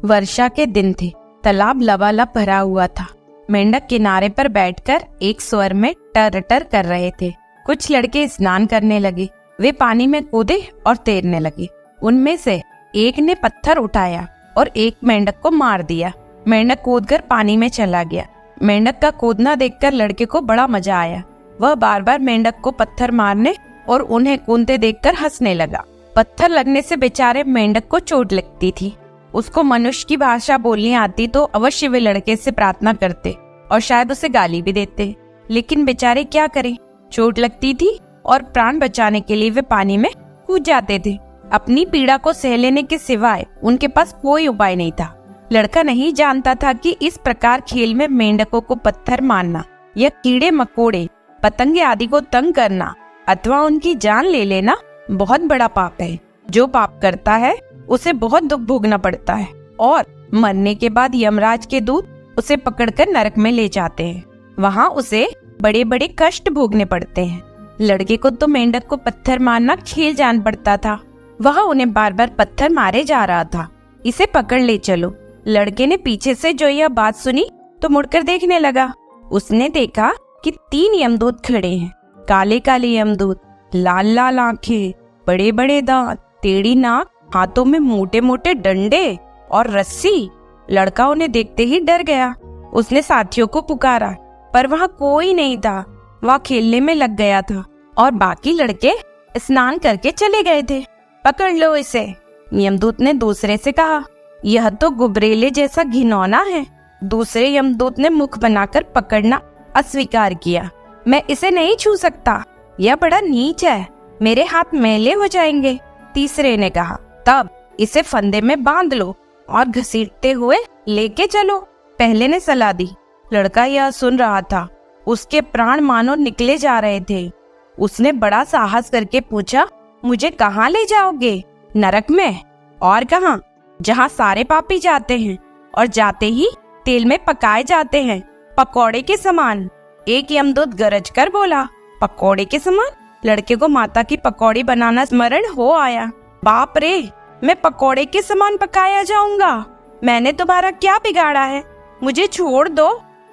वर्षा के दिन थे। तालाब लबालब भरा हुआ था। मेंढक किनारे पर बैठकर एक स्वर में टर टर कर रहे थे। कुछ लड़के स्नान करने लगे। वे पानी में कूदे और तैरने लगे। उनमें से एक ने पत्थर उठाया और एक मेंढक को मार दिया। मेंढक कूदकर पानी में चला गया। मेंढक का कूदना देखकर लड़के को बड़ा मजा आया। वह बार बार मेंढक को पत्थर मारने और उन्हें कूदते देखकर हंसने लगा। पत्थर लगने से बेचारे मेंढक को चोट लगती थी। उसको मनुष्य की भाषा बोलनी आती तो अवश्य वे लड़के से प्रार्थना करते और शायद उसे गाली भी देते, लेकिन बेचारे क्या करें, चोट लगती थी और प्राण बचाने के लिए वे पानी में कूद जाते थे। अपनी पीड़ा को सह लेने के सिवाय उनके पास कोई उपाय नहीं था। लड़का नहीं जानता था कि इस प्रकार खेल में मेंढकों को पत्थर मारना या कीड़े मकोड़े पतंगे आदि को तंग करना अथवा उनकी जान ले लेना बहुत बड़ा पाप है। जो पाप करता है उसे बहुत दुख भोगना पड़ता है और मरने के बाद यमराज के दूत उसे पकड़कर नरक में ले जाते हैं। वहाँ उसे बड़े बड़े कष्ट भोगने पड़ते हैं। लड़के को तो मेंढक को पत्थर मारना खेल जान पड़ता था। वह उन्हें बार बार पत्थर मारे जा रहा था। इसे पकड़ ले चलो। लड़के ने पीछे से जो यह बात सुनी तो मुड़कर देखने लगा। उसने देखा कि 3 यमदूत खड़े हैं। काले काले यमदूत, लाल लाल आंखें, बड़े बड़े दांत, टेढ़ी नाक, हाथों में मोटे मोटे डंडे और रस्सी। लड़का उन्हें देखते ही डर गया। उसने साथियों को पुकारा, पर वहाँ कोई नहीं था। वह खेलने में लग गया था और बाकी लड़के स्नान करके चले गए थे। पकड़ लो इसे, यमदूत ने दूसरे से कहा। यह तो गुबरेले जैसा घिनौना है। दूसरे यमदूत ने मुख बनाकर पकड़ना अस्वीकार किया। मैं इसे नहीं छू सकता, यह बड़ा नीच है, मेरे हाथ मैले हो जाएंगे। तीसरे ने कहा, तब इसे फंदे में बांध लो और घसीटते हुए लेके चलो, पहले ने सलाह दी। लड़का यह सुन रहा था। उसके प्राण मानो निकले जा रहे थे। उसने बड़ा साहस करके पूछा, मुझे कहाँ ले जाओगे? नरक में। और कहाँ? जहाँ सारे पापी जाते हैं और जाते ही तेल में पकाए जाते हैं, पकौड़े के समान। एक यमदूत गरज कर बोला, पकौड़े के समान? लड़के को माता की पकौड़ी बनाना स्मरण हो आया। बाप रे, मैं पकौड़े के समान पकाया जाऊंगा? मैंने तुम्हारा क्या बिगाड़ा है? मुझे छोड़ दो।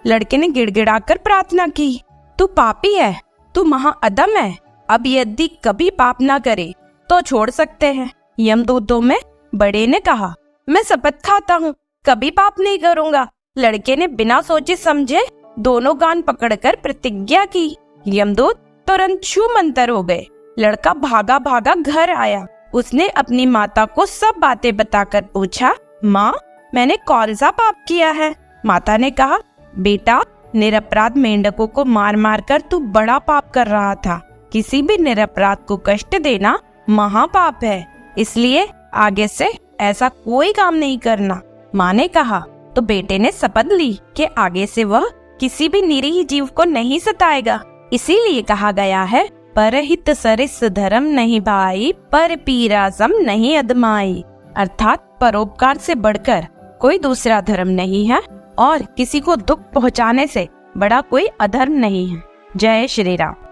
लड़के ने गिड़गिड़ाकर प्रार्थना की, तू पापी है, तू महाअधम है। अब यदि कभी पाप ना करे तो छोड़ सकते हैं। यमदूतों में बड़े ने कहा, मैं शपथ खाता हूँ कभी पाप नहीं करूँगा। लड़के ने बिना सोचे समझे दोनों कान पकड़कर प्रतिज्ञा की। यमदूत तुरंत छूमंतर हो गए। लड़का भागा भागा घर आया। उसने अपनी माता को सब बातें बताकर पूछा, माँ, मैंने कौन सा पाप किया है? माता ने कहा, बेटा, निरपराध मेंढकों को मार मार कर तू बड़ा पाप कर रहा था। किसी भी निरपराध को कष्ट देना महापाप है, इसलिए आगे से ऐसा कोई काम नहीं करना। माँ ने कहा तो बेटे ने शपथ ली कि आगे से वह किसी भी निरीह जीव को नहीं सताएगा। इसीलिए कहा गया है, परहित सरिस धर्म नहीं भाई, पर पीरा सम नहीं अदमाई। अर्थात परोपकार से बढ़कर कोई दूसरा धर्म नहीं है और किसी को दुख पहुँचाने से बड़ा कोई अधर्म नहीं है। जय श्री राम।